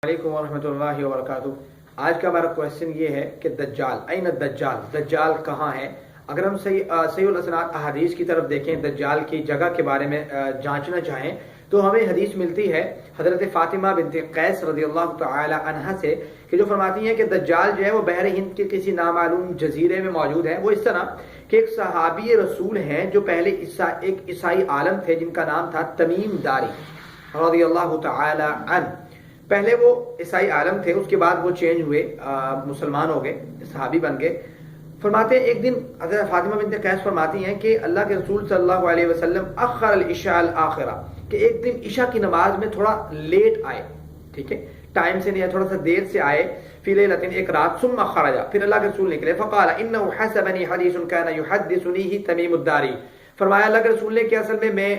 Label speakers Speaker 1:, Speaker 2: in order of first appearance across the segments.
Speaker 1: علیکم ورحمۃ اللہ وبرکاتہ۔ آج کا ہمارا کویشچن یہ ہے کہ دجال این الدجال، دجال کہاں ہے؟ اگر ہم صحیح الاسناد احادیث کی طرف دیکھیں، دجال کی جگہ کے بارے میں جانچنا چاہیں تو ہمیں حدیث ملتی ہے حضرت فاطمہ بنت قیس رضی اللہ تعالی عنہا سے کہ جو فرماتی ہیں کہ دجال جو ہے وہ بحر ہند کے کسی نامعلوم جزیرے میں موجود ہے۔ وہ اس طرح کہ ایک صحابی رسول ہیں جو پہلے ایک عیسائی عالم تھے جن کا نام تھا تمیم داری رضی اللہ تعالی عنہ۔ پہلے وہ عیسائی عالم تھے، اس کے بعد وہ چینج ہوئے، مسلمان ہو گئے، صحابی بن گئے۔ فرماتے ہیں ایک دن حضرت فاطمہ بنت قیس فرماتی ہیں کہ اللہ کے رسول صلی اللہ علیہ وسلم اخر العشاء الاخرہ، کہ ایک دن عشاء کی نماز میں تھوڑا لیٹ آئے، ٹھیک ہے، ٹائم سے نہیں، تھوڑا سا دیر سے آئے، فی لیلۃ، ایک رات، ثم خرج، پھر اللہ کے رسول نکلے، فقال انه حسبني حدیث كان يحدثنيه تمیم الداری، فرمایا اللہ کے رسول نے کہ اصل میں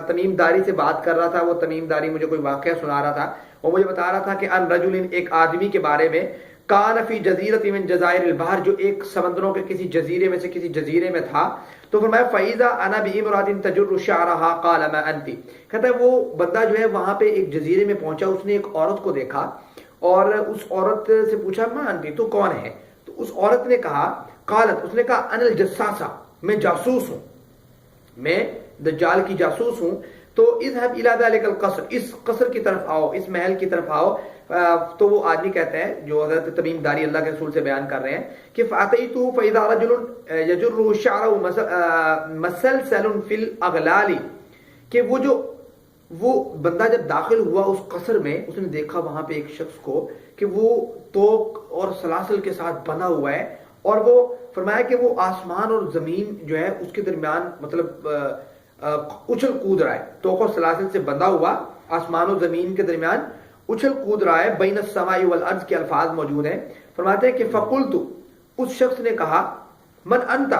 Speaker 1: تمیم داری سے بات کر رہا تھا، وہ تمیم داری مجھے کوئی واقعہ سنا رہا تھا، وہ مجھے بتا رہا تھا کہ ان رجل، ایک آدمی کے بارے میں، کان فی جزیرۃ من جزائر البحر، جو ایک سمندروں کے کسی جزیرے میں سے کسی جزیرے میں تھا، تو فرمایا فاذا انا بامرأۃ تجر شعرها قال ما انت، کہتا ہے وہ بندہ جو ہے وہاں پہ ایک جزیرے میں پہنچا، اس نے ایک عورت کو دیکھا اور اس عورت سے پوچھا ما انت، تو کون ہے؟ تو اس عورت نے کہا، قالت، اس نے کہا انا الجساسہ، میں جاسوس ہوں، میں دجال کی جاسوس ہوں، تو اذهب الى ذلك القصر، اس قصر کی طرف آؤ، اس محل کی طرف آؤ۔ تو وہ آدمی کہتے ہیں جو حضرت تمیم داری اللہ کے رسول سے بیان کر رہے ہیں کہ فاتیته فاذا رجل يجر شعره مسلسل في الاغلال، کہ وہ بندہ جب داخل ہوا اس قصر میں، اس نے دیکھا وہاں پہ ایک شخص کو کہ وہ توق اور سلاسل کے ساتھ بندھا ہوا ہے، اور وہ فرمایا کہ وہ آسمان اور زمین جو ہے اس کے درمیان مطلب اچھل کود رہا ہے، توق اور سلاسل سے بندھا ہوا آسمان و زمین کے درمیان اچھل کود رہا ہے، بین السماء والارض کے الفاظ موجود ہیں۔ فرماتے ہیں کہ فقلت، اس شخص نے کہا، من انت،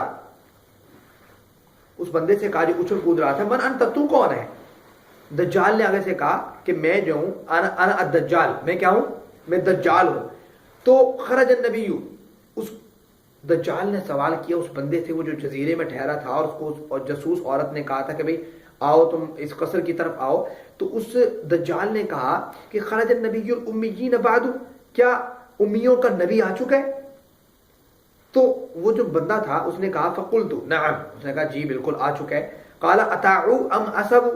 Speaker 1: اس بندے سے کہا جو اچھل کود رہا تھا، من انت، تو کون ہے؟ دجال نے آگے سے کہا کہ میں جو ہوں، انا الدجال، میں کیا ہوں؟ میں دجال ہوں۔ تو خرج النبی، اس دجال نے سوال کیا اس بندے سے، وہ جو جزیرے میں ٹھہرا تھا، اور اس کو جاسوس عورت نے کہا تھا کہ بھئی آؤ تم اس قصر کی طرف آؤ، تو اس دجال نے کہا کہ خرج النبی الامیین بعد، کیا امیوں کا نبی آ چکا ہے؟ تو وہ جو بندہ تھا اس نے کہا فقلت نعم، اس نے کہا جی بالکل آ چکا ہے۔ قال اطاعوا ام عصوا،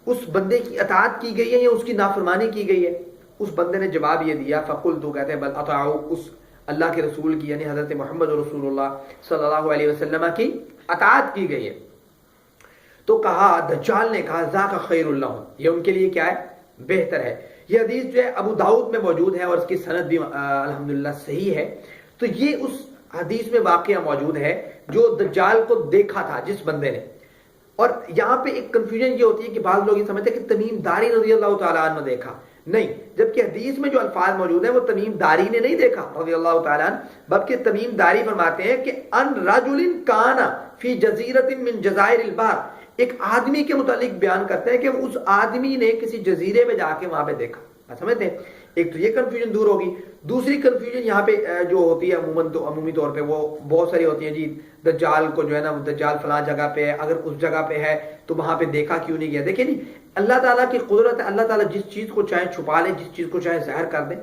Speaker 1: اس بندے کی اطاعت کی گئی ہے یا اس کی نافرمانی کی گئی ہے؟ اس بندے نے جواب یہ دیا، فقلت، کہتے ہیں بل اطاعوا، اس اللہ کے رسول کی یعنی حضرت محمد رسول اللہ صلی اللہ علیہ وسلم کی اطاعت کی گئی ہے۔ تو کہا، دجال نے کہا ذاک خیر لہم، یہ ان کے لیے کیا ہے؟ بہتر ہے۔ یہ حدیث جو ہے ابو داؤد میں موجود ہے اور اس کی سند بھی الحمدللہ صحیح ہے۔ تو یہ اس حدیث میں واقعہ موجود ہے جو دجال کو دیکھا تھا جس بندے نے۔ اور یہاں پہ ایک کنفیوژن یہ ہوتی ہے کہ بعض لوگ یہ سمجھتے ہیں کہ تمیم داری رضی اللہ تعالیٰ عنہ دیکھا، نہیں، جبکہ حدیث میں جو الفاظ موجود ہیں وہ تمیم داری نے نہیں دیکھا رضی اللہ تعالیٰ عنہ، بلکہ تمیم داری فرماتے ہیں کہ ان رجل کان فی جزیرۃ من جزائر البحر، ایک آدمی کے متعلق بیان کرتے ہیں کہ اس آدمی نے کسی جزیرے میں جا کے وہاں پہ دیکھا۔ آپ سمجھتے ہیں؟ ایک تو یہ کنفیوژن دور ہوگی۔ دوسری کنفیوژن یہاں پہ جو ہوتی ہے عمومی طور پہ وہ بہت ساری ہوتی ہیں، جی دجال کو جو ہے نا، دجال فلاں جگہ پہ ہے، اگر اس جگہ پہ ہے تو وہاں پہ دیکھا کیوں نہیں گیا؟ دیکھیں نہیں، اللہ تعالیٰ کی قدرت ہے، اللہ تعالیٰ جس چیز کو چاہے چھپا لے، جس چیز کو چاہے ظاہر کر دے۔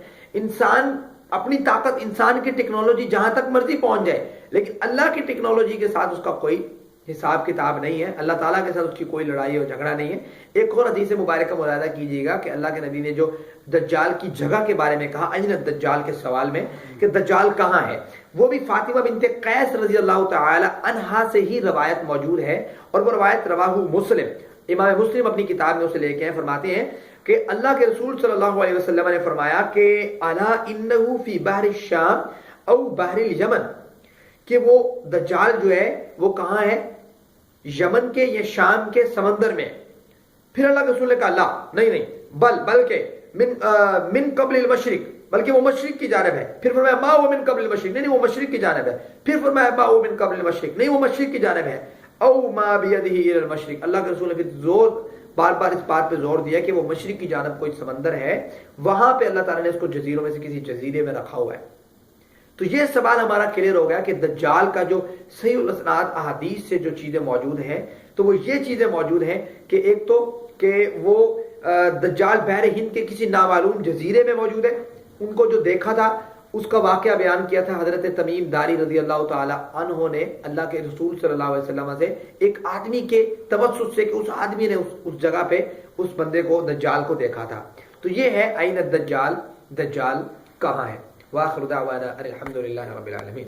Speaker 1: انسان اپنی طاقت، انسان کی ٹیکنالوجی جہاں تک مرضی پہنچ جائے، لیکن اللہ کی ٹیکنالوجی کے ساتھ اس کا کوئی حساب کتاب نہیں ہے، اللہ تعالیٰ کے ساتھ اس کی کوئی لڑائی اور جھگڑا نہیں ہے۔ ایک اور حدیث مبارکہ ملاحظہ کیجیے گا کہ اللہ کے نبی نے جو دجال کی جگہ کے بارے میں کہا، این الدجال کے سوال میں، کہ دجال کہاں ہے، وہ بھی فاطمہ بنت قیس رضی اللہ تعالی عنہا سے ہی روایت موجود ہے، اور وہ روایت رواہ مسلم، امام مسلم اپنی کتاب میں اسے لے کے ہیں، فرماتے ہیں کہ اللہ کے رسول صلی اللہ علیہ وسلم نے فرمایا کہ الا انہ فی بحر الشام او بحر الیمن، کہ وہ دجال جو ہے وہ کہاں ہے؟ یمن کے یا شام کے سمندر میں۔ پھر اللہ کے رسول نے کہا لا، نہیں، بلکہ من قبل المشرق، بلکہ وہ مشرق کی جانب ہے۔ پھر فرمایا ما هو من قبل المشرق، نہیں وہ مشرق کی جانب ہے۔ پھر فرمایا ما هو من قبل المشرق، نہیں وہ مشرق کی جانب ہے۔ او ما بیدہ الى المشرق، اللہ کے رسول نے پھر بار اس بات پہ زور دیا کہ وہ مشرق کی جانب کوئی سمندر ہے، وہاں پہ اللہ تعالیٰ نے اس کو جزیروں میں سے کسی جزیرے میں رکھا ہوا ہے۔ تو یہ سوال ہمارا کلیئر ہو گیا کہ دجال کا جو صحیح الاسناد احادیث سے جو چیزیں موجود ہیں تو وہ یہ چیزیں موجود ہیں کہ ایک تو کہ وہ دجال بحر ہند کے کسی نامعلوم جزیرے میں موجود ہے، ان کو جو دیکھا تھا اس کا واقعہ بیان کیا تھا حضرت تمیم داری رضی اللہ تعالی عنہ نے اللہ کے رسول صلی اللہ علیہ وسلم سے ایک آدمی کے توسط سے کہ اس آدمی نے اس جگہ پہ اس بندے کو دجال کو دیکھا تھا. تو یہ ہے این الدجال، دجال کہاں ہے. وآخر دعوانا ان الحمد للہ رب العالمین.